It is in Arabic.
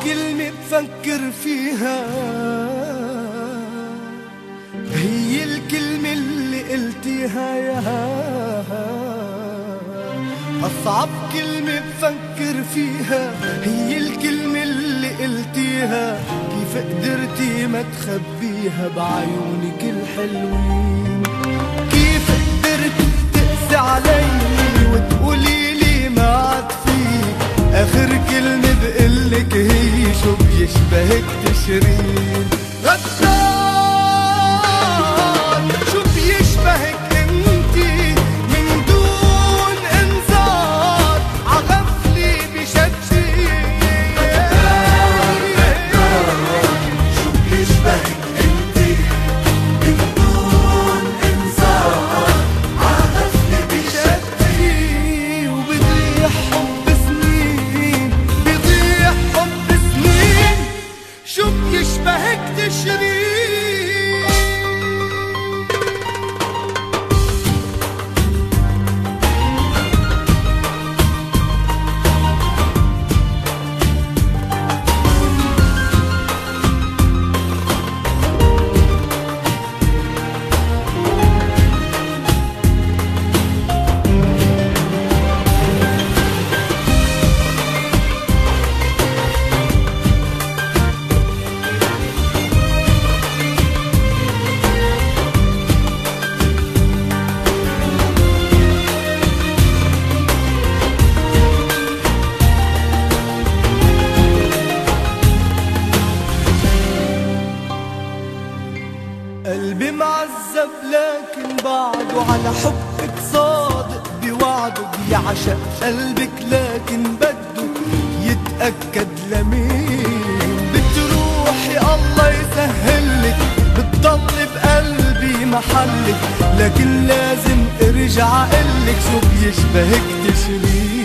كلمة بفكر فيها هي الكلمة اللي قلتيها يا أصعب كلمة بفكر فيها هي الكلمة اللي قلتيها. كيف قدرتي ما تخبيها بعيونك الحلوين؟ كيف قدرتي تقسي علي وتقولي لي ما عاد فيك؟ آخر كلمة بقلك هي شو بيشبهك تشرين؟ غدار شو بيشبهك انتي من دون انذار عغفلي بشتي؟ شو بيشبهك انتي من دون انذار عغفلي بشتي؟ وبضيع حب سنين، بضيع حب سنين، شو بيشبهك تشرين؟ قلبي معذب لكن بعده على حبك صادق بوعده، بيعشق قلبك لكن بده يتأكد لمين بتروحي الله يسهلك، بتضل بقلبي محلك، لكن لازم ارجع قلك شو بيشبهك تشرين؟